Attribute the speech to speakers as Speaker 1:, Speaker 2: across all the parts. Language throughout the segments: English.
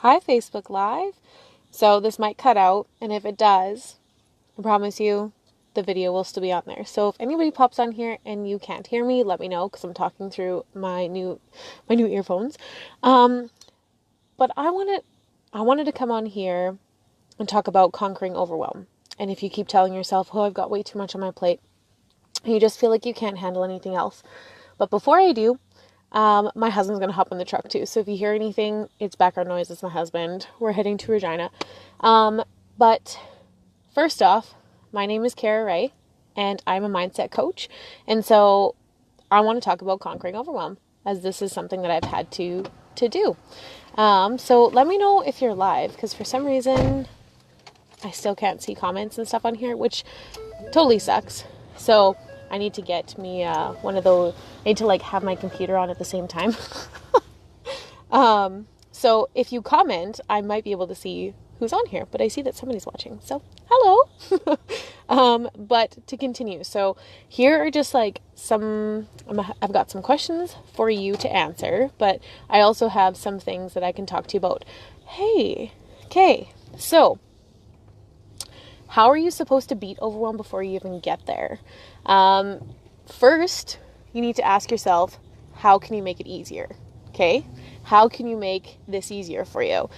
Speaker 1: Hi, Facebook Live. So this might cut out, and if it does, I promise you the video will still be on there. So if anybody pops on here and you can't hear me, let me know, because I'm talking through my new earphones. But I wanted to come on here and talk about conquering overwhelm. And if you keep telling yourself, oh, I've got way too much on my plate, and you just feel like you can't handle anything else. But before I do, my husband's going to hop in the truck too. So if you hear anything, it's background noise. It's my husband. We're heading to Regina. But first off, my name is Cara Wray, and I'm a mindset coach. And so I want to talk about conquering overwhelm, as this is something that I've had to do. So let me know if you're live, because for some reason I still can't see comments and stuff on here, which totally sucks. So I need to get me one of those. I need to have my computer on at the same time. So if you comment, I might be able to see who's on here, but I see that somebody's watching. So hello. But to continue. So here are just I've got some questions for you to answer, but I also have some things that I can talk to you about. Hey, okay. So how are you supposed to beat overwhelm before you even get there? First, you need to ask yourself, how can you make it easier? Okay? How can you make this easier for you?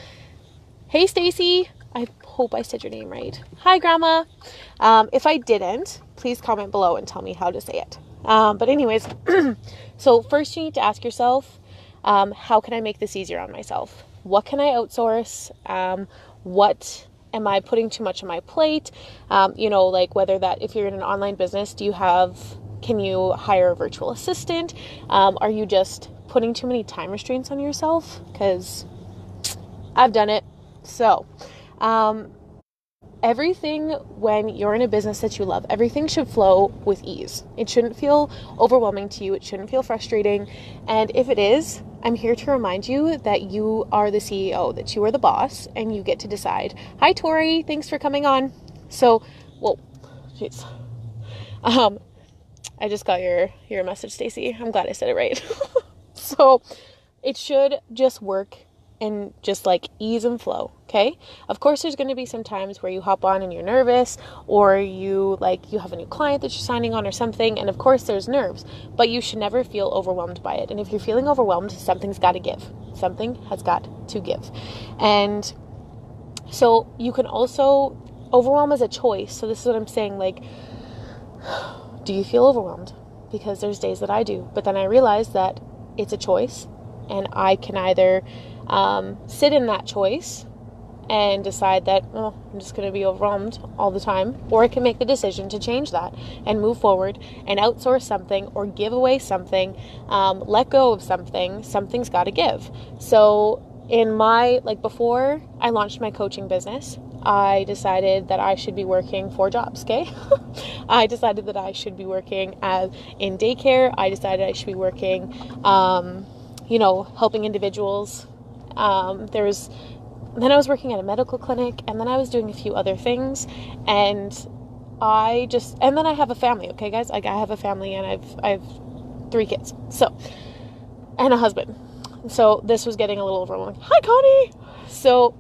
Speaker 1: Hey, Stacy. I hope I said your name right. Hi, Grandma. If I didn't, please comment below and tell me how to say it. But anyways, so first you need to ask yourself, how can I make this easier on myself? What can I outsource? What am I putting too much on my plate? Whether that, if you're in an online business, can you hire a virtual assistant? Are you just putting too many time restraints on yourself? Because I've done it. So, everything, when you're in a business that you love, everything should flow with ease. It shouldn't feel overwhelming to you. It shouldn't feel frustrating. And if it is, I'm here to remind you that you are the CEO, that you are the boss, and you get to decide. Hi, Tori. Thanks for coming on. So, jeez. I just got your message, Stacy. I'm glad I said it right. So, it should just work and just ease and flow, okay? Of course, there's going to be some times where you hop on and you're nervous, or you have a new client that you're signing on or something, and of course there's nerves, but you should never feel overwhelmed by it. And if you're feeling overwhelmed, something's got to give. Something has got to give. And so you can also, overwhelm is a choice. So this is what I'm saying, do you feel overwhelmed? Because there's days that I do, but then I realize that it's a choice, and I can either sit in that choice and decide that, I'm just going to be overwhelmed all the time, or I can make the decision to change that and move forward and outsource something or give away something, let go of something. Something's got to give. So in before I launched my coaching business, I decided that I should be working 4 jobs, okay? I decided that I should be working in daycare. I decided I should be working, helping individuals. Then I was working at a medical clinic, and then I was doing a few other things, and then I have a family, okay, guys? I have a family, and I've 3 kids, so, and a husband. So this was getting a little overwhelming. Hi, Connie! So,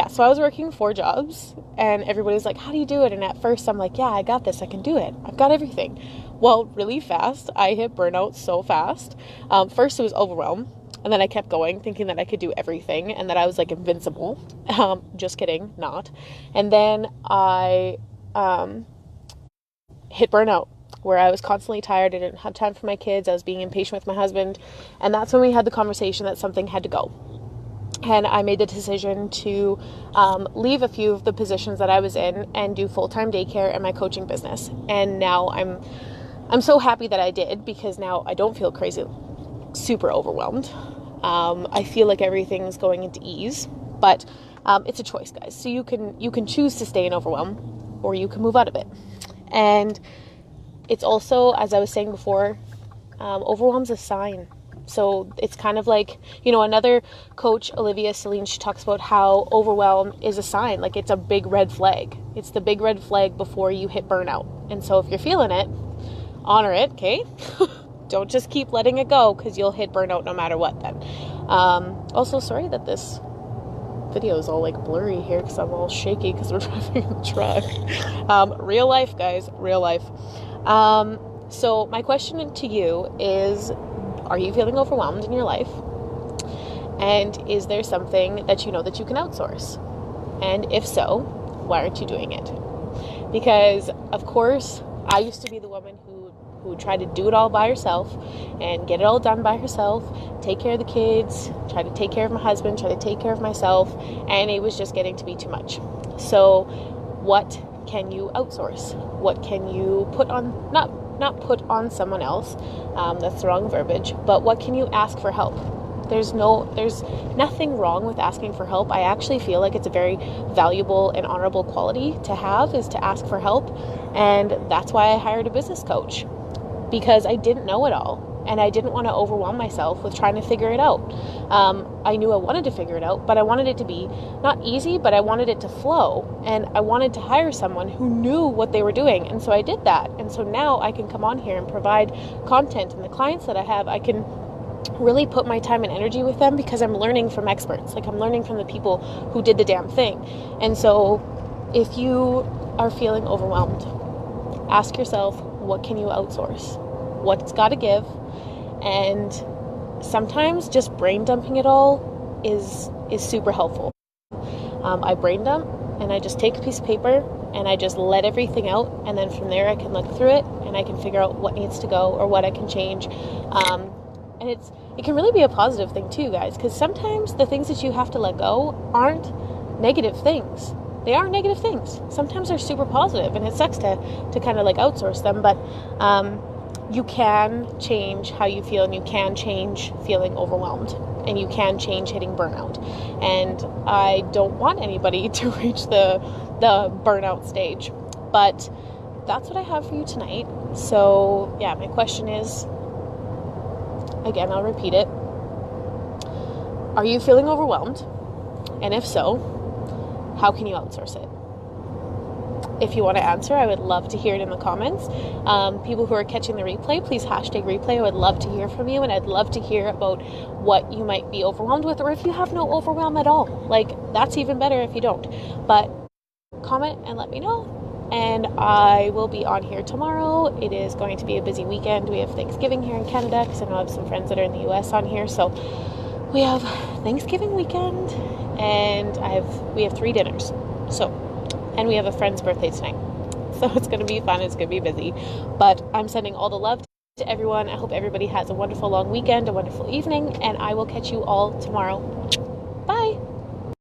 Speaker 1: so I was working 4 jobs, and everybody's like, how do you do it? And at first I'm like, yeah, I got this. I can do it. I've got everything. Well, really fast, I hit burnout so fast. First it was overwhelm, and then I kept going, thinking that I could do everything and that I was invincible. Just kidding, not. And then I hit burnout, where I was constantly tired. I didn't have time for my kids. I was being impatient with my husband. And that's when we had the conversation that something had to go. And I made the decision to leave a few of the positions that I was in and do full-time daycare and my coaching business. And now I'm so happy that I did, because now I don't feel crazy, super overwhelmed. I feel like everything's going into ease, but it's a choice, guys. So you can choose to stay in overwhelm, or you can move out of it. And it's also, as I was saying before, overwhelm's a sign. So it's kind of another coach, Olivia Celine, she talks about how overwhelm is a sign. It's a big red flag. It's the big red flag before you hit burnout. And so if you're feeling it, honor it, okay? Don't just keep letting it go, because you'll hit burnout no matter what then. Also, sorry that this video is all like blurry here because I'm all shaky because we're driving in the truck. Real life, guys, real life. So my question to you is, are you feeling overwhelmed in your life? And is there something that you know that you can outsource? And if so, why aren't you doing it? Because, of course, I used to be the woman who tried to do it all by herself and get it all done by herself, take care of the kids, try to take care of my husband, try to take care of myself, and it was just getting to be too much. So what can you outsource? What can you put on, not put on someone else, that's the wrong verbiage, but what can you ask for help? There's nothing wrong with asking for help. I actually feel like it's a very valuable and honorable quality to have, is to ask for help. And that's why I hired a business coach, because I didn't know it all and I didn't want to overwhelm myself with trying to figure it out. I knew I wanted to figure it out, but I wanted it to be not easy, but I wanted it to flow, and I wanted to hire someone who knew what they were doing. And so I did that. And so now I can come on here and provide content, and the clients that I have, I can really put my time and energy with them because I'm learning from experts. Like, I'm learning from the people who did the damn thing. And so if you are feeling overwhelmed, ask yourself, what can you outsource? What's got to give? And sometimes just brain dumping it all is super helpful. I brain dump and I just take a piece of paper and I just let everything out, and then from there I can look through it and I can figure out what needs to go or what I can change. And it can really be a positive thing too, guys, because sometimes the things that you have to let go aren't negative things. They are negative things. Sometimes they're super positive, and it sucks to kind of like outsource them, but you can change how you feel, and you can change feeling overwhelmed, and you can change hitting burnout. And I don't want anybody to reach the burnout stage, but that's what I have for you tonight. So yeah, my question is, again, I'll repeat it. Are you feeling overwhelmed? And if so, how can you outsource it? If you want to answer, I would love to hear it in the comments. People who are catching the replay, please hashtag replay. I would love to hear from you, and I'd love to hear about what you might be overwhelmed with, or if you have no overwhelm at all. Like, that's even better if you don't. But comment and let me know. And I will be on here tomorrow. It is going to be a busy weekend. We have Thanksgiving here in Canada, because I know I have some friends that are in the US on here. So we have Thanksgiving weekend, and we have 3 dinners. And we have a friend's birthday tonight. So it's going to be fun. It's going to be busy. But I'm sending all the love to everyone. I hope everybody has a wonderful long weekend, a wonderful evening, and I will catch you all tomorrow.